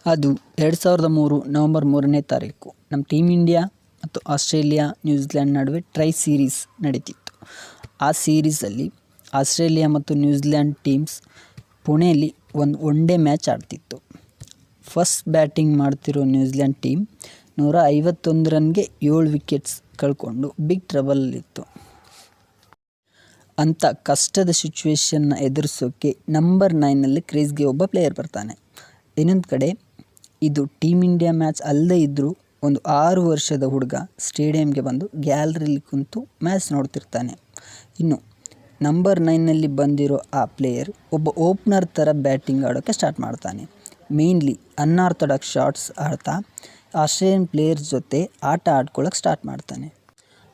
ಅದು 2003 ನವೆಂಬರ್ 3ನೇ ತಾರೀಕು ನಮ್ಮ ಟೀಮ್ ಇಂಡಿಯಾ ಮತ್ತು ಆಸ್ಟ್ರೇಲಿಯಾ ನ್ಯೂಜಿಲ್ಯಾಂಡ್ ನಡುವೆ ಟ್ರೈ ಸೀರೀಸ್ ನಡೀತಿತ್ತು. ಆ ಸೀರೀಸಲ್ಲಿ ಆಸ್ಟ್ರೇಲಿಯಾ ಮತ್ತು ನ್ಯೂಜಿಲ್ಯಾಂಡ್ ಟೀಮ್ಸ್ ಪುಣೆಯಲ್ಲಿ ಒಂದು ಒನ್ ಡೇ ಮ್ಯಾಚ್ ಆಡ್ತಿತ್ತು. ಫಸ್ಟ್ ಬ್ಯಾಟಿಂಗ್ ಮಾಡ್ತಿರೋ ನ್ಯೂಜಿಲ್ಯಾಂಡ್ ಟೀಮ್ 151 ರನ್ಗೆ 7 ವಿಕೆಟ್ಸ್ ಕಳ್ಕೊಂಡು ಬಿಗ್ ಟ್ರಬಲಲ್ಲಿತ್ತು. ಅಂಥ ಕಷ್ಟದ ಸಿಚುವೇಶನ್ನ ಎದುರಿಸೋಕ್ಕೆ ನಂಬರ್ 9ನಲ್ಲಿ ಕ್ರೀಸ್ಗೆ ಒಬ್ಬ ಪ್ಲೇಯರ್ ಬರ್ತಾನೆ. ಇನ್ನೊಂದು ಕಡೆ ಇದು ಟೀಮ್ ಇಂಡಿಯಾ ಮ್ಯಾಚ್ ಅಲ್ಲದೇ ಇದ್ದರೂ ಒಂದು 6 ವರ್ಷದ ಹುಡುಗ ಸ್ಟೇಡಿಯಂಗೆ ಬಂದು ಗ್ಯಾಲರಿಲಿ ಕುಂತು ಮ್ಯಾಚ್ ನೋಡ್ತಿರ್ತಾನೆ. ಇನ್ನು ನಂಬರ್ 9ನಲ್ಲಿ ಬಂದಿರೋ ಆ ಪ್ಲೇಯರ್ ಒಬ್ಬ ಓಪನರ್ ಥರ ಬ್ಯಾಟಿಂಗ್ ಆಡೋಕ್ಕೆ ಸ್ಟಾರ್ಟ್ ಮಾಡ್ತಾನೆ. ಮೇನ್ಲಿ ಅನ್ಆರ್ಥೋಡಾಕ್ಸ್ ಶಾಟ್ಸ್ ಆಡ್ತಾ ಆಸ್ಟ್ರೇಲಿಯನ್ ಪ್ಲೇಯರ್ಸ್ ಜೊತೆ ಆಟ ಆಡ್ಕೊಳ್ಳೋಕೆ ಸ್ಟಾರ್ಟ್ ಮಾಡ್ತಾನೆ.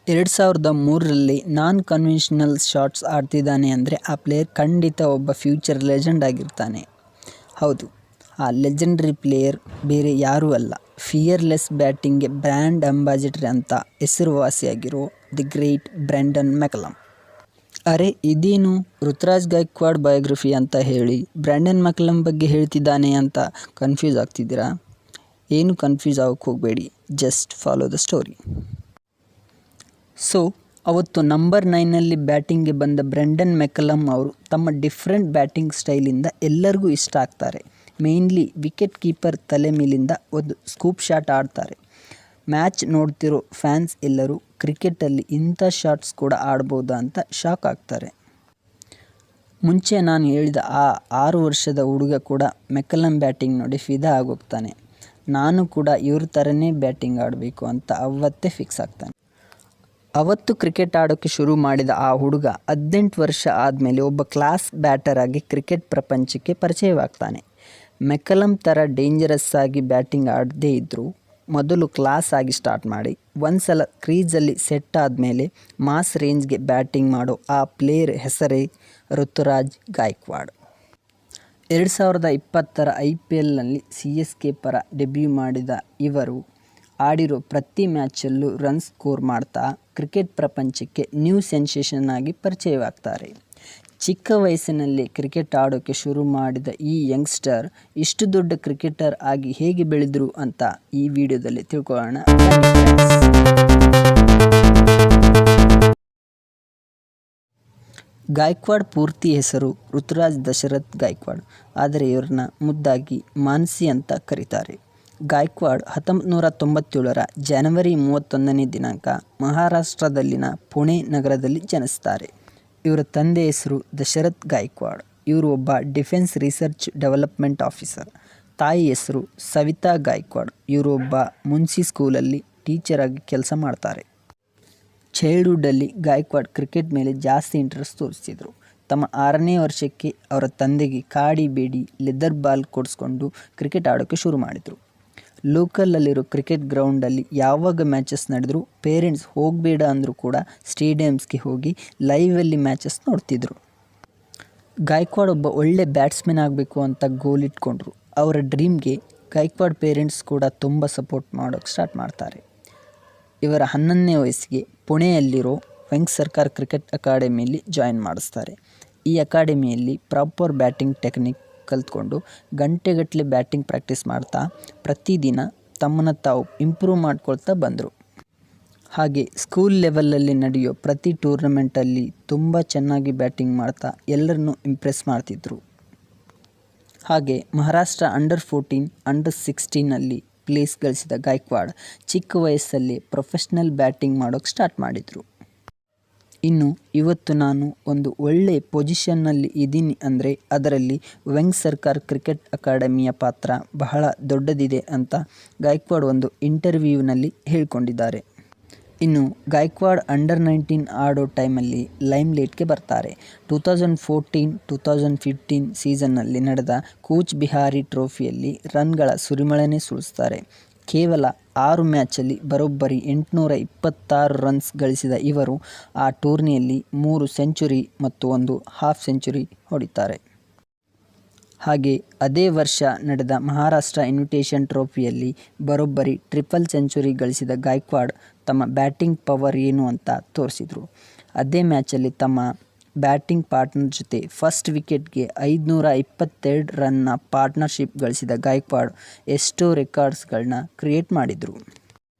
2003ರಲ್ಲಿ ನಾನ್ ಕನ್ವೆನ್ಷನಲ್ ಶಾಟ್ಸ್ ಆಡ್ತಿದ್ದಾನೆ ಅಂದರೆ ಆ ಪ್ಲೇಯರ್ ಖಂಡಿತ ಒಬ್ಬ ಫ್ಯೂಚರ್ ಲೆಜೆಂಡ್ ಆಗಿರ್ತಾನೆ. ಹೌದು, ಆ ಲೆಜೆಂಡ್ರಿ ಪ್ಲೇಯರ್ ಬೇರೆ ಯಾರೂ ಅಲ್ಲ, ಫಿಯರ್ಲೆಸ್ ಬ್ಯಾಟಿಂಗ್ಗೆ ಬ್ರ್ಯಾಂಡ್ ಅಂಬಾಸಿಡರ್ ಅಂತ ಹೆಸರುವಾಸಿಯಾಗಿರೋ ದಿ ಗ್ರೇಟ್ ಬ್ರೆಂಡನ್ ಮೆಕಲಮ್. ಅರೆ ಇದೇನು ಋತುರಾಜ್ ಗೈಕ್ವಾಡ್ ಬಯೋಗ್ರಫಿ ಅಂತ ಹೇಳಿ ಬ್ರೆಂಡನ್ ಮೆಕಲಮ್ ಬಗ್ಗೆ ಹೇಳ್ತಿದ್ದಾನೆ ಅಂತ ಕನ್ಫ್ಯೂಸ್ ಆಗ್ತಿದ್ದೀರಾ? ಏನು ಕನ್ಫ್ಯೂಸ್ ಆಗೋಕ್ಕೆ ಹೋಗಬೇಡಿ, just follow the story. So ಅವತ್ತು ನಂಬರ್ 9ನಲ್ಲಿ ಬ್ಯಾಟಿಂಗ್ಗೆ ಬಂದ ಬ್ರೆಂಡನ್ ಮೆಕಲಮ್ ಅವರು ತಮ್ಮ ಡಿಫ್ರೆಂಟ್ ಬ್ಯಾಟಿಂಗ್ ಸ್ಟೈಲಿಂದ ಎಲ್ಲರಿಗೂ ಇಷ್ಟ ಆಗ್ತಾರೆ. ಮೇನ್ಲಿ ವಿಕೆಟ್ ಕೀಪರ್ ತಲೆ ಮೇಲಿಂದ ಒಂದು ಸ್ಕೂಪ್ ಶಾಟ್ ಆಡ್ತಾರೆ. ಮ್ಯಾಚ್ ನೋಡ್ತಿರೋ ಫ್ಯಾನ್ಸ್ ಎಲ್ಲರೂ ಕ್ರಿಕೆಟಲ್ಲಿ ಇಂಥ ಶಾಟ್ಸ್ ಕೂಡ ಆಡ್ಬೋದಾ ಅಂತ ಶಾಕ್ ಆಗ್ತಾರೆ. ಮುಂಚೆ ನಾನು ಹೇಳಿದ ಆ 6 ವರ್ಷದ ಹುಡುಗ ಕೂಡ ಮೆಕಲಮ್ ಬ್ಯಾಟಿಂಗ್ ನೋಡಿ ಫಿದಾ ಆಗೋಗ್ತಾನೆ. ನಾನು ಕೂಡ ಇವ್ರ ಥರನೇ ಬ್ಯಾಟಿಂಗ್ ಆಡಬೇಕು ಅಂತ ಅವತ್ತೇ ಫಿಕ್ಸ್ ಆಗ್ತಾನೆ. ಅವತ್ತು ಕ್ರಿಕೆಟ್ ಆಡೋಕ್ಕೆ ಶುರು ಮಾಡಿದ ಆ ಹುಡುಗ 18 ವರ್ಷ ಆದಮೇಲೆ ಒಬ್ಬ ಕ್ಲಾಸ್ ಬ್ಯಾಟರ್ ಆಗಿ ಕ್ರಿಕೆಟ್ ಪ್ರಪಂಚಕ್ಕೆ ಪರಿಚಯವಾಗ್ತಾನೆ. ಮೆಕಲಮ್ ಥರ ಡೇಂಜರಸ್ ಆಗಿ ಬ್ಯಾಟಿಂಗ್ ಆಡದೇ ಇದ್ದರೂ ಮೊದಲು ಕ್ಲಾಸ್ ಆಗಿ ಸ್ಟಾರ್ಟ್ ಮಾಡಿ ಒಂದ್ಸಲ ಕ್ರೀಸಲ್ಲಿ ಸೆಟ್ ಆದಮೇಲೆ ಮಾಸ್ ರೇಂಜ್ಗೆ ಬ್ಯಾಟಿಂಗ್ ಮಾಡೋ ಆ ಪ್ಲೇಯರ್ ಹೆಸರೇ ಋತುರಾಜ್ ಗಾಯಕ್ವಾಡ್. 2020ರ IPLನಲ್ಲಿ CSK ಪರ ಡೆಬ್ಯೂ ಮಾಡಿದ ಇವರು ಆಡಿರೋ ಪ್ರತಿ ಮ್ಯಾಚಲ್ಲೂ ರನ್ ಸ್ಕೋರ್ ಮಾಡ್ತಾ ಕ್ರಿಕೆಟ್ ಪ್ರಪಂಚಕ್ಕೆ ನ್ಯೂ ಸೆನ್ಸೇಷನ್ ಆಗಿ ಪರಿಚಯವಾಗ್ತಾರೆ. ಚಿಕ್ಕ ವಯಸ್ಸಿನಲ್ಲಿ ಕ್ರಿಕೆಟ್ ಆಡೋಕ್ಕೆ ಶುರು ಮಾಡಿದ ಈ ಯಂಗ್ಸ್ಟರ್ ಇಷ್ಟು ದೊಡ್ಡ ಕ್ರಿಕೆಟರ್ ಆಗಿ ಹೇಗೆ ಬೆಳೆದರು ಅಂತ ಈ ವಿಡಿಯೋದಲ್ಲಿ ತಿಳ್ಕೊಳ್ಳೋಣ. ಗಾಯಕ್ವಾಡ್ ಪೂರ್ತಿ ಹೆಸರು ಋತುರಾಜ್ ದಶರಥ್ ಗಾಯಕ್ವಾಡ್, ಆದರೆ ಇವ್ರನ್ನ ಮುದ್ದಾಗಿ ಮಾನ್ಸಿ ಅಂತ ಕರೀತಾರೆ. ಗಾಯಕ್ವಾಡ್ 1997ರ ಜನವರಿ 31ನೇ ದಿನಾಂಕ ಮಹಾರಾಷ್ಟ್ರದಲ್ಲಿನ ಪುಣೆ ನಗರದಲ್ಲಿ ಜನಿಸ್ತಾರೆ. ಇವರ ತಂದೆ ಹೆಸರು ದಶರಥ್ ಗಾಯಕ್ವಾಡ್. ಇವರು ಒಬ್ಬ ಡಿಫೆನ್ಸ್ ರಿಸರ್ಚ್ ಡೆವಲಪ್ಮೆಂಟ್ ಆಫೀಸರ್. ತಾಯಿ ಹೆಸರು ಸವಿತಾ ಗಾಯಕ್ವಾಡ್. ಇವರು ಒಬ್ಬ ಮುನ್ಸಿ ಸ್ಕೂಲಲ್ಲಿ ಟೀಚರ್ ಆಗಿ ಕೆಲಸ ಮಾಡ್ತಾರೆ. ಚೈಲ್ಡ್ಹುಡ್ಡಲ್ಲಿ ಗಾಯಕ್ವಾಡ್ ಕ್ರಿಕೆಟ್ ಮೇಲೆ ಜಾಸ್ತಿ ಇಂಟ್ರೆಸ್ಟ್ ತೋರಿಸ್ತಿದ್ರು. ತಮ್ಮ 6ನೇ ವರ್ಷಕ್ಕೆ ಅವರ ತಂದೆಗೆ ಕಾಡಿ ಬೇಡಿ ಲೆದರ್ ಬಾಲ್ ಕೊಡಿಸ್ಕೊಂಡು ಕ್ರಿಕೆಟ್ ಆಡೋಕ್ಕೆ ಶುರು ಮಾಡಿದರು. ಲೋಕಲಲ್ಲಿರೋ ಕ್ರಿಕೆಟ್ ಗ್ರೌಂಡಲ್ಲಿ ಯಾವಾಗ ಮ್ಯಾಚಸ್ ನಡೆದರೂ ಪೇರೆಂಟ್ಸ್ ಹೋಗಬೇಡ ಅಂದರೂ ಕೂಡ ಸ್ಟೇಡಿಯಮ್ಸ್ಗೆ ಹೋಗಿ ಲೈವಲ್ಲಿ ಮ್ಯಾಚಸ್ ನೋಡ್ತಿದ್ರು. ಗಾಯಕ್ವಾಡ್ ಒಬ್ಬ ಒಳ್ಳೆ ಬ್ಯಾಟ್ಸ್ಮನ್ ಆಗಬೇಕು ಅಂತ ಗೋಲ್ ಇಟ್ಕೊಂಡ್ರು. ಅವರ ಡ್ರೀಮ್ಗೆ ಗಾಯಕ್ವಾಡ್ ಪೇರೆಂಟ್ಸ್ ಕೂಡ ತುಂಬ ಸಪೋರ್ಟ್ ಮಾಡೋಕ್ಕೆ ಸ್ಟಾರ್ಟ್ ಮಾಡ್ತಾರೆ. ಇವರ 11ನೇ ವಯಸ್ಸಿಗೆ ಪುಣೆಯಲ್ಲಿರೋ ವೆಂಗ್ ಸರ್ಕಾರ್ ಕ್ರಿಕೆಟ್ ಅಕಾಡೆಮಿಯಲ್ಲಿ ಜಾಯಿನ್ ಮಾಡಿಸ್ತಾರೆ. ಈ ಅಕಾಡೆಮಿಯಲ್ಲಿ ಪ್ರಾಪರ್ ಬ್ಯಾಟಿಂಗ್ ಟೆಕ್ನಿಕ್ ಕಲ್ತ್ಕೊಂಡು ಗಂಟೆಗಟ್ಟಲೆ ಬ್ಯಾಟಿಂಗ್ ಪ್ರಾಕ್ಟೀಸ್ ಮಾಡ್ತಾ ಪ್ರತಿದಿನ ತಮ್ಮನ್ನು ತಾವು ಇಂಪ್ರೂವ್ ಮಾಡ್ಕೊಳ್ತಾ ಬಂದರು. ಹಾಗೆ ಸ್ಕೂಲ್ ಲೆವೆಲಲ್ಲಿ ನಡೆಯೋ ಪ್ರತಿ ಟೂರ್ನಮೆಂಟಲ್ಲಿ ತುಂಬ ಚೆನ್ನಾಗಿ ಬ್ಯಾಟಿಂಗ್ ಮಾಡ್ತಾ ಎಲ್ಲರನ್ನೂ ಇಂಪ್ರೆಸ್ ಮಾಡ್ತಿದ್ರು. ಹಾಗೆ ಮಹಾರಾಷ್ಟ್ರ ಅಂಡರ್-14, ಅಂಡರ್-16ನಲ್ಲಿ ಪ್ಲೇಸ್ ಗಳಿಸಿದ ಗಾಯಕ್ವಾಡ್ ಚಿಕ್ಕ ವಯಸ್ಸಲ್ಲಿ ಪ್ರೊಫೆಷ್ನಲ್ ಬ್ಯಾಟಿಂಗ್ ಮಾಡೋಕ್ಕೆ ಸ್ಟಾರ್ಟ್ ಮಾಡಿದರು. ಇನ್ನು ಇವತ್ತು ನಾನು ಒಂದು ಒಳ್ಳೆ ಪೊಸಿಷನ್ನಲ್ಲಿ ಇದ್ದೀನಿ ಅಂದರೆ ಅದರಲ್ಲಿ ವೆಂಗ್ ಸರ್ಕಾರ್ ಕ್ರಿಕೆಟ್ ಅಕಾಡೆಮಿಯ ಪಾತ್ರ ಬಹಳ ದೊಡ್ಡದಿದೆ ಅಂತ ಗಾಯಕ್ವಾಡ್ ಒಂದು ಇಂಟರ್ವ್ಯೂನಲ್ಲಿ ಹೇಳ್ಕೊಂಡಿದ್ದಾರೆ. ಇನ್ನು ಗಾಯಕ್ವಾಡ್ ಅಂಡರ್-19 ಆಡೋ ಟೈಮಲ್ಲಿ ಲೈಮ್ಲೈಟ್ಗೆ ಬರ್ತಾರೆ. 2014-2015 ಸೀಸನ್ನಲ್ಲಿ ನಡೆದ ಕೂಚ್ ಬಿಹಾರಿ ಟ್ರೋಫಿಯಲ್ಲಿ ರನ್ಗಳ ಸುರಿಮಳೆನೇ ಸುರಿಸ್ತಾರೆ. ಕೇವಲ 6 ಮ್ಯಾಚಲ್ಲಿ ಬರೋಬ್ಬರಿ 826 ರನ್ಸ್ ಗಳಿಸಿದ ಇವರು ಆ ಟೂರ್ನಿಯಲ್ಲಿ 3 ಸೆಂಚುರಿ ಮತ್ತು 1 ಹಾಫ್ ಸೆಂಚುರಿ ಹೊಡಿತಾರೆ. ಹಾಗೆ ಅದೇ ವರ್ಷ ನಡೆದ ಮಹಾರಾಷ್ಟ್ರ ಇನ್ವಿಟೇಷನ್ ಟ್ರೋಫಿಯಲ್ಲಿ ಬರೋಬ್ಬರಿ ಟ್ರಿಪಲ್ ಸೆಂಚುರಿ ಗಳಿಸಿದ ಗಾಯಕ್ವಾಡ್ ತಮ್ಮ ಬ್ಯಾಟಿಂಗ್ ಪವರ್ ಏನು ಅಂತ ತೋರಿಸಿದರು. ಅದೇ ಮ್ಯಾಚಲ್ಲಿ ತಮ್ಮ ಬ್ಯಾಟಿಂಗ್ ಪಾರ್ಟ್ನರ್ ಜೊತೆ ಫಸ್ಟ್ ವಿಕೆಟ್ಗೆ 522 ರನ್ನ ಪಾರ್ಟ್ನರ್ಶಿಪ್ ಗಳಿಸಿದ ಗಾಯಕ್ವಾಡ್ ಎಷ್ಟೋ ರೆಕಾರ್ಡ್ಸ್ಗಳನ್ನ ಕ್ರಿಯೇಟ್ ಮಾಡಿದರು.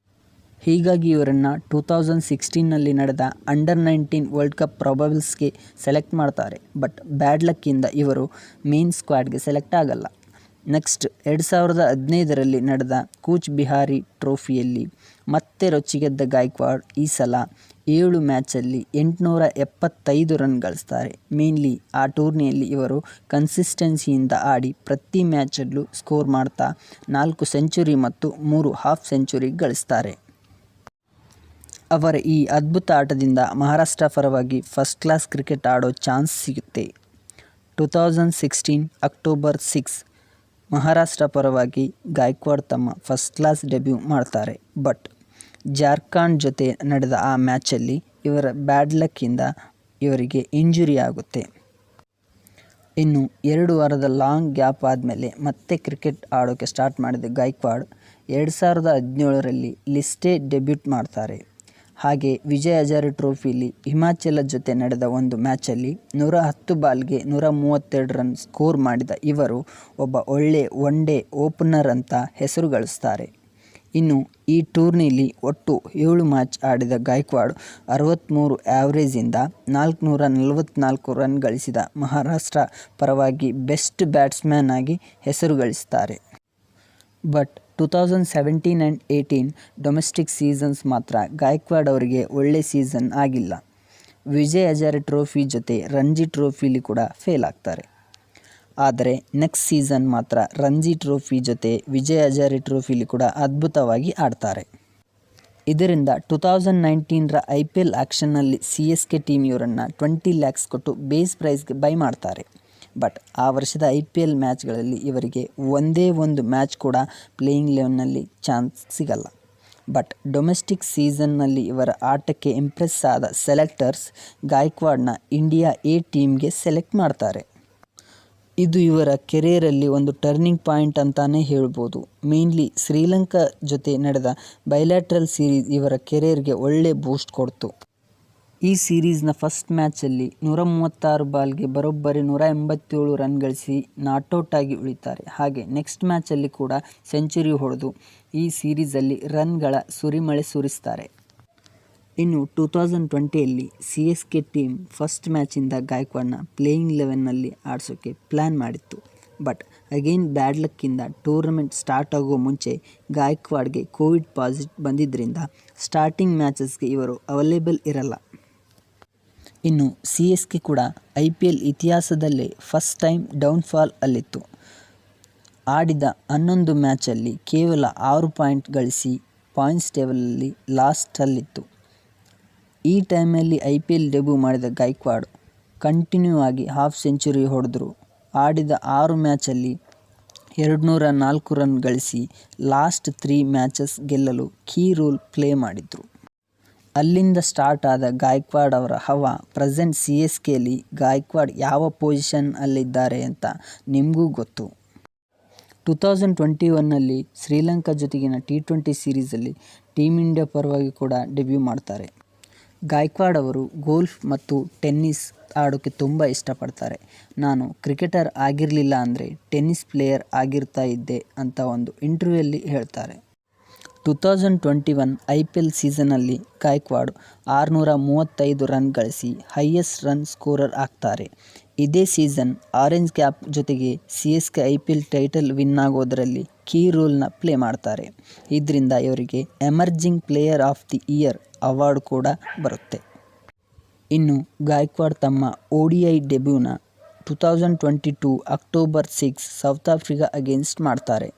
ಹೀಗಾಗಿ ಇವರನ್ನು 2016ನಲ್ಲಿ ನಡೆದ ಅಂಡರ್-19 ವರ್ಲ್ಡ್ ಕಪ್ ಪ್ರೊಬಾಬಲ್ಸ್ಗೆ ಸೆಲೆಕ್ಟ್ ಮಾಡ್ತಾರೆ. ಬಟ್ ಬ್ಯಾಡ್ ಲಕ್ಕಿಂದ ಇವರು ಮೇನ್ ಸ್ಕ್ವಾಡ್ಗೆ ಸೆಲೆಕ್ಟ್ ಆಗಲ್ಲ. ನೆಕ್ಸ್ಟ್ 2015ರಲ್ಲಿ ನಡೆದ ಕೂಚ್ ಬಿಹಾರಿ ಟ್ರೋಫಿಯಲ್ಲಿ ಮತ್ತೆ ರೊಚ್ಚಿಗೆದ್ದ ಗಾಯಕ್ವಾಡ್ ಈ ಸಲ 7 ಮ್ಯಾಚಲ್ಲಿ 875 ರನ್ ಗಳಿಸ್ತಾರೆ. ಮೇನ್ಲಿ ಆ ಟೂರ್ನಿಯಲ್ಲಿ ಇವರು ಕನ್ಸಿಸ್ಟೆನ್ಸಿಯಿಂದ ಆಡಿ ಪ್ರತಿ ಮ್ಯಾಚಲ್ಲೂ ಸ್ಕೋರ್ ಮಾಡ್ತಾ 4 ಸೆಂಚುರಿ ಮತ್ತು 3 ಹಾಫ್ ಸೆಂಚುರಿ ಗಳಿಸ್ತಾರೆ. ಅವರ ಈ ಅದ್ಭುತ ಆಟದಿಂದ ಮಹಾರಾಷ್ಟ್ರ ಪರವಾಗಿ ಫಸ್ಟ್ ಕ್ಲಾಸ್ ಕ್ರಿಕೆಟ್ ಆಡೋ ಚಾನ್ಸ್ ಸಿಗುತ್ತೆ. 2016 ಅಕ್ಟೋಬರ್ 6 ಮಹಾರಾಷ್ಟ್ರ ಪರವಾಗಿ ಗಾಯಕ್ವಾಡ್ ತಮ್ಮ ಫಸ್ಟ್ ಕ್ಲಾಸ್ ಡೆಬ್ಯೂ ಮಾಡ್ತಾರೆ. ಬಟ್ ಜಾರ್ಖಂಡ್ ಜೊತೆ ನಡೆದ ಆ ಮ್ಯಾಚಲ್ಲಿ ಇವರ ಬ್ಯಾಡ್ ಲಕ್ಕಿಂದ ಇವರಿಗೆ ಇಂಜುರಿ ಆಗುತ್ತೆ. ಇನ್ನು 2 ವಾರದ ಲಾಂಗ್ ಗ್ಯಾಪ್ ಆದಮೇಲೆ ಮತ್ತೆ ಕ್ರಿಕೆಟ್ ಆಡೋಕ್ಕೆ ಸ್ಟಾರ್ಟ್ ಮಾಡಿದ ಗಾಯಕ್ವಾಡ್ 2017ರಲ್ಲಿ ಲಿಸ್ಟೇ ಡೆಬ್ಯೂಟ್ ಮಾಡ್ತಾರೆ. ಹಾಗೆ ವಿಜಯ್ ಹಜಾರೆ ಟ್ರೋಫಿಲಿ ಹಿಮಾಚಲ ಜೊತೆ ನಡೆದ ಒಂದು ಮ್ಯಾಚಲ್ಲಿ 110 ಬಾಲ್ಗೆ 132 ರನ್ ಸ್ಕೋರ್ ಮಾಡಿದ ಇವರು ಒಬ್ಬ ಒಳ್ಳೆ ಒನ್ ಡೇ ಓಪನರ್ ಅಂತ ಹೆಸರು ಗಳಿಸ್ತಾರೆ. ಇನ್ನು ಈ ಟೂರ್ನಿಲಿ ಒಟ್ಟು 7 ಮ್ಯಾಚ್ ಆಡಿದ ಗಾಯಕ್ವಾಡ್ 63 ಆ್ಯಾವ್ರೇಜಿಂದ 444 ರನ್ ಗಳಿಸಿದ ಮಹಾರಾಷ್ಟ್ರ ಪರವಾಗಿ ಬೆಸ್ಟ್ ಬ್ಯಾಟ್ಸ್ಮನ್ ಆಗಿ ಹೆಸರು ಗಳಿಸ್ತಾರೆ. ಬಟ್ 2017 ಆ್ಯಂಡ್ 18 ಡೊಮೆಸ್ಟಿಕ್ ಸೀಸನ್ಸ್ ಮಾತ್ರ ಗಾಯಕ್ವಾಡ್ ಅವರಿಗೆ ಒಳ್ಳೆ ಸೀಸನ್ ಆಗಿಲ್ಲ. ವಿಜಯ್ ಹಜಾರೆ ಟ್ರೋಫಿ ಜೊತೆ ರಂಜಿ ಟ್ರೋಫಿಲಿ ಕೂಡ ಫೇಲ್ ಆಗ್ತಾರೆ. ಆದರೆ ನೆಕ್ಸ್ಟ್ ಸೀಸನ್ ಮಾತ್ರ ರಂಜಿ ಟ್ರೋಫಿ ಜೊತೆ ವಿಜಯ್ ಹಜಾರೆ ಟ್ರೋಫಿಲಿ ಕೂಡ ಅದ್ಭುತವಾಗಿ ಆಡ್ತಾರೆ. ಇದರಿಂದ 2019ರ IPL ಆ್ಯಕ್ಷನ್ನಲ್ಲಿ CSK ಟೀಮ್ ಇವರನ್ನು 20 lakhs ಕೊಟ್ಟು ಬೇಸ್ ಪ್ರೈಸ್ಗೆ ಬೈ ಮಾಡ್ತಾರೆ. ಬಟ್ ಆ ವರ್ಷದ IPL ಮ್ಯಾಚ್ಗಳಲ್ಲಿ ಇವರಿಗೆ ಒಂದೇ ಒಂದು ಮ್ಯಾಚ್ ಕೂಡ ಪ್ಲೇಯಿಂಗ್ 11ನಲ್ಲಿ ಚಾನ್ಸ್ ಸಿಗಲ್ಲ. ಬಟ್ ಡೊಮೆಸ್ಟಿಕ್ ಸೀಸನ್ನಲ್ಲಿ ಇವರ ಆಟಕ್ಕೆ ಇಂಪ್ರೆಸ್ ಆದ ಸೆಲೆಕ್ಟರ್ಸ್ ಗಾಯಕ್ವಾಡ್ನ ಇಂಡಿಯಾ A ಟೀಮ್ಗೆ ಸೆಲೆಕ್ಟ್ ಮಾಡ್ತಾರೆ. ಇದು ಇವರ ಕೆರಿಯರಲ್ಲಿ ಒಂದು ಟರ್ನಿಂಗ್ ಪಾಯಿಂಟ್ ಅಂತಾನೇ ಹೇಳ್ಬೋದು. ಮೇನ್ಲಿ ಶ್ರೀಲಂಕಾ ಜೊತೆ ನಡೆದ ಬೈಲ್ಯಾಟ್ರಲ್ ಸೀರೀಸ್ ಇವರ ಕೆರಿಯರ್ಗೆ ಒಳ್ಳೆ ಬೂಸ್ಟ್ ಕೊಡ್ತು. ಈ ಸೀರೀಸ್ನ ಫಸ್ಟ್ ಮ್ಯಾಚಲ್ಲಿ 136 ಬಾಲ್ಗೆ ಬರೋಬ್ಬರಿ 187 ರನ್ ಗಳಿಸಿ ನಾಟ್ಔಟ್ ಆಗಿ ಉಳಿತಾರೆ. ಹಾಗೆ ನೆಕ್ಸ್ಟ್ ಮ್ಯಾಚಲ್ಲಿ ಕೂಡ ಸೆಂಚುರಿ ಹೊಡೆದು ಈ ಸೀರೀಸಲ್ಲಿ ರನ್ಗಳ ಸುರಿಮಳೆ ಸುರಿಸ್ತಾರೆ. ಇನ್ನು 2020ಯಲ್ಲಿ CSK ಟೀಮ್ ಫಸ್ಟ್ ಮ್ಯಾಚಿಂದ ಗಾಯಕ್ವಾಡ್ನ ಪ್ಲೇಯಿಂಗ್ 11ನಲ್ಲಿ ಆಡಿಸೋಕ್ಕೆ ಪ್ಲ್ಯಾನ್ ಮಾಡಿತ್ತು. ಬಟ್ ಅಗೈನ್ ಬ್ಯಾಡ್ ಲಕ್ಕಿಂದ ಟೂರ್ನಮೆಂಟ್ ಸ್ಟಾರ್ಟ್ ಆಗೋ ಮುಂಚೆ ಗಾಯಕ್ವಾಡ್ಗೆ ಕೋವಿಡ್ ಪಾಸಿಟಿವ್ ಬಂದಿದ್ದರಿಂದ ಸ್ಟಾರ್ಟಿಂಗ್ ಮ್ಯಾಚಸ್ಗೆ ಇವರು ಅವೈಲೇಬಲ್ ಇರಲ್ಲ. ಇನ್ನು CSK ಕೂಡ IPL ಇತಿಹಾಸದಲ್ಲೇ ಫಸ್ಟ್ ಟೈಮ್ ಡೌನ್ಫಾಲ್ ಅಲ್ಲಿತ್ತು. ಆಡಿದ 11 ಮ್ಯಾಚಲ್ಲಿ ಕೇವಲ 6 ಪಾಯಿಂಟ್ ಗಳಿಸಿ ಪಾಯಿಂಟ್ಸ್ ಟೇಬಲಲ್ಲಿ ಲಾಸ್ಟಲ್ಲಿತ್ತು. ಈ ಟೈಮಲ್ಲಿ IPL ಡೆಬ್ಯೂ ಮಾಡಿದ ಗಾಯಕ್ವಾಡ್ ಕಂಟಿನ್ಯೂ ಆಗಿ ಹಾಫ್ ಸೆಂಚುರಿ ಹೊಡೆದ್ರು. ಆಡಿದ 6 ಮ್ಯಾಚಲ್ಲಿ 204 ರನ್ ಗಳಿಸಿ ಲಾಸ್ಟ್ 3 ಮ್ಯಾಚಸ್ ಗೆಲ್ಲಲು ಕೀ ರೋಲ್ ಪ್ಲೇ ಮಾಡಿದ್ರು. ಅಲ್ಲಿಂದ ಸ್ಟಾರ್ಟ್ ಆದ ಗಾಯಕ್ವಾಡ್ ಅವರ ಹವಾ ಪ್ರೆಸೆಂಟ್ CSKಲಿ ಗಾಯಕ್ವಾಡ್ ಯಾವ ಪೊಸಿಷನ್ ಅಲ್ಲಿದ್ದಾರೆ ಅಂತ ನಿಮಗೂ ಗೊತ್ತು. 2021ನಲ್ಲಿ ಶ್ರೀಲಂಕಾ ಜೊತೆಗಿನ T20 ಸೀರೀಸಲ್ಲಿ ಟೀಮ್ ಇಂಡಿಯಾ ಪರವಾಗಿ ಕೂಡ ಡೆಬ್ಯೂ ಮಾಡ್ತಾರೆ. ಗಾಯಕ್ವಾಡ್ ಅವರು ಗೋಲ್ಫ್ ಮತ್ತು ಟೆನ್ನಿಸ್ ಆಡೋಕ್ಕೆ ತುಂಬ ಇಷ್ಟಪಡ್ತಾರೆ. ನಾನು ಕ್ರಿಕೆಟರ್ ಆಗಿರಲಿಲ್ಲ ಅಂದರೆ ಟೆನ್ನಿಸ್ ಪ್ಲೇಯರ್ ಆಗಿರ್ತಾ ಇದ್ದೆ ಅಂತ ಒಂದು ಇಂಟರ್ವ್ಯೂಯಲ್ಲಿ ಹೇಳ್ತಾರೆ. 2021 IPL ಸೀಸನ್ನಲ್ಲಿ ಗಾಯಕ್ವಾಡ್ 635 ರನ್ ಗಳಿಸಿ ಹೈಯೆಸ್ಟ್ ರನ್ ಸ್ಕೋರರ್ ಆಗ್ತಾರೆ. ಇದೇ ಸೀಸನ್ ಆರೆಂಜ್ ಕ್ಯಾಪ್ ಜೊತೆಗೆ CSK IPL ಟೈಟಲ್ ವಿನ್ ಆಗೋದರಲ್ಲಿ ಕೀ ರೋಲ್ನ ಪ್ಲೇ ಮಾಡ್ತಾರೆ. ಇದರಿಂದ ಇವರಿಗೆ emerging player of the year award ಕೂಡ ಬರುತ್ತೆ. ಇನ್ನು ಗಾಯಕ್ವಾಡ್ ತಮ್ಮ ODI ಡೆಬ್ಯೂನ 2022 ಅಕ್ಟೋಬರ್ 6 ಸೌತ್ ಆಫ್ರಿಕಾ ಅಗೇನ್ಸ್ಟ್ ಮಾಡ್ತಾರೆ.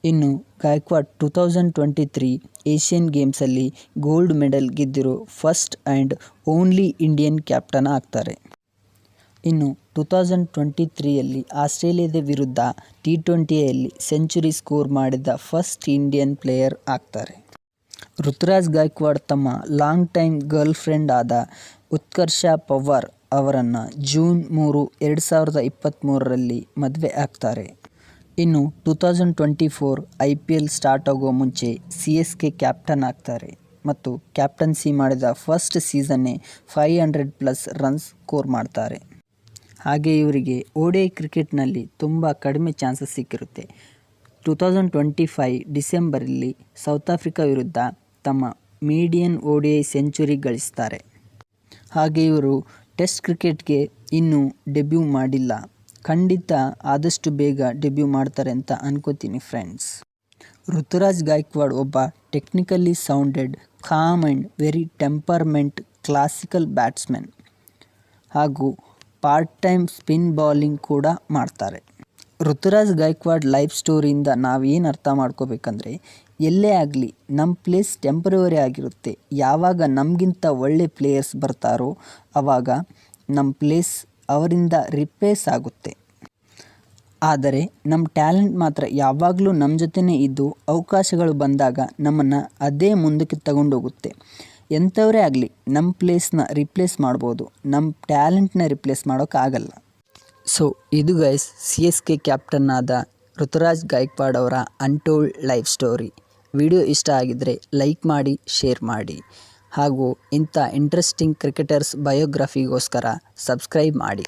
ಇನ್ನು ಗಾಯಕ್ವಾಡ್ 2023 ಏಷ್ಯನ್ ಗೇಮ್ಸಲ್ಲಿ ಗೋಲ್ಡ್ ಮೆಡಲ್ ಗೆದ್ದಿರೋ first and only Indian captain ಆಗ್ತಾರೆ. ಇನ್ನು 2023ಯಲ್ಲಿ ಆಸ್ಟ್ರೇಲಿಯಾದ ವಿರುದ್ಧ T20ಯಲ್ಲಿ ಸೆಂಚುರಿ ಸ್ಕೋರ್ ಮಾಡಿದ ಫಸ್ಟ್ ಇಂಡಿಯನ್ ಪ್ಲೇಯರ್ ಆಗ್ತಾರೆ. ಋತುರಾಜ್ ಗಾಯಕ್ವಾಡ್ ತಮ್ಮ ಲಾಂಗ್ ಟೈಮ್ ಗರ್ಲ್ ಫ್ರೆಂಡ್ ಆದ ಉತ್ಕರ್ಷ ಪವಾರ್ ಅವರನ್ನು ಜೂನ್ 3, 2023ರಲ್ಲಿ ಮದುವೆ ಆಗ್ತಾರೆ. ಇನ್ನು 2024 IPL ಸ್ಟಾರ್ಟ್ ಆಗೋ ಮುಂಚೆ CSK ಕ್ಯಾಪ್ಟನ್ ಆಗ್ತಾರೆ. ಮತ್ತು ಕ್ಯಾಪ್ಟನ್ಸಿ ಮಾಡಿದ ಫಸ್ಟ್ ಸೀಸನ್ನೇ 500+ ರನ್ಸ್ ಸ್ಕೋರ್ ಮಾಡ್ತಾರೆ. ಹಾಗೆ ಇವರಿಗೆ ODI ಕ್ರಿಕೆಟ್ನಲ್ಲಿ ತುಂಬ ಕಡಿಮೆ ಚಾನ್ಸಸ್ ಸಿಕ್ಕಿರುತ್ತೆ. 2025 ಡಿಸೆಂಬರಲ್ಲಿ ಸೌತ್ ಆಫ್ರಿಕಾ ವಿರುದ್ಧ ತಮ್ಮ ಮೀಡಿಯನ್ ODI ಸೆಂಚುರಿ ಗಳಿಸ್ತಾರೆ. ಹಾಗೆ ಇವರು ಟೆಸ್ಟ್ ಕ್ರಿಕೆಟ್ಗೆ ಇನ್ನೂ ಡೆಬ್ಯೂ ಮಾಡಿಲ್ಲ. ಖಂಡಿತ ಆದಷ್ಟು ಬೇಗ ಡೆಬ್ಯೂ ಮಾಡ್ತಾರೆ ಅಂತ ಅನ್ಕೋತೀನಿ ಫ್ರೆಂಡ್ಸ್. ಋತುರಾಜ್ ಗಾಯಕ್ವಾಡ್ ಒಬ್ಬ technically sounded, com and very temperament classical batsman ಹಾಗೂ ಪಾರ್ಟ್ ಟೈಮ್ ಸ್ಪಿನ್ ಬೌಲಿಂಗ್ ಕೂಡ ಮಾಡ್ತಾರೆ. ಋತುರಾಜ್ ಗಾಯಕ್ವಾಡ್ ಲೈಫ್ ಸ್ಟೋರಿಯಿಂದ ನಾವೇನು ಅರ್ಥ ಮಾಡ್ಕೋಬೇಕಂದ್ರೆ, ಎಲ್ಲೇ ಆಗಲಿ ನಮ್ಮ ಪ್ಲೇಸ್ ಟೆಂಪ್ರವರಿ ಆಗಿರುತ್ತೆ. ಯಾವಾಗ ನಮಗಿಂತ ಒಳ್ಳೆ ಪ್ಲೇಯರ್ಸ್ ಬರ್ತಾರೋ ಆವಾಗ ನಮ್ಮ ಪ್ಲೇಸ್ ಅವರಿಂದ ರಿಪ್ಲೇಸ್ ಆಗುತ್ತೆ. ಆದರೆ ನಮ್ಮ ಟ್ಯಾಲೆಂಟ್ ಮಾತ್ರ ಯಾವಾಗಲೂ ನಮ್ಮ ಜೊತೆನೇ ಇದ್ದು ಅವಕಾಶಗಳು ಬಂದಾಗ ನಮ್ಮನ್ನು ಅದೇ ಮುಂದಕ್ಕೆ ತಗೊಂಡೋಗುತ್ತೆ. ಎಂಥವರೇ ಆಗಲಿ ನಮ್ಮ ಪ್ಲೇಸ್ನ ರಿಪ್ಲೇಸ್ ಮಾಡ್ಬೋದು, ನಮ್ಮ ಟ್ಯಾಲೆಂಟ್ನ ರಿಪ್ಲೇಸ್ ಮಾಡೋಕ್ಕಾಗಲ್ಲ. ಸೊ ಇದು ಗೈಸ್ CSK ಕ್ಯಾಪ್ಟನ್ ಆದ ಋತುರಾಜ್ ಗಾಯಕ್ವಾಡ್ ಅವರ ಅನ್ಟೋಲ್ಡ್ ಲೈಫ್ ಸ್ಟೋರಿ. ವಿಡಿಯೋ ಇಷ್ಟ ಆಗಿದ್ದರೆ ಲೈಕ್ ಮಾಡಿ, ಶೇರ್ ಮಾಡಿ ಹಾಗೂ ಇಂಥ ಇಂಟ್ರೆಸ್ಟಿಂಗ್ ಕ್ರಿಕೆಟರ್ಸ್ ಬಯೋಗ್ರಫಿಗೋಸ್ಕರ ಸಬ್ಸ್ಕ್ರೈಬ್ ಮಾಡಿ.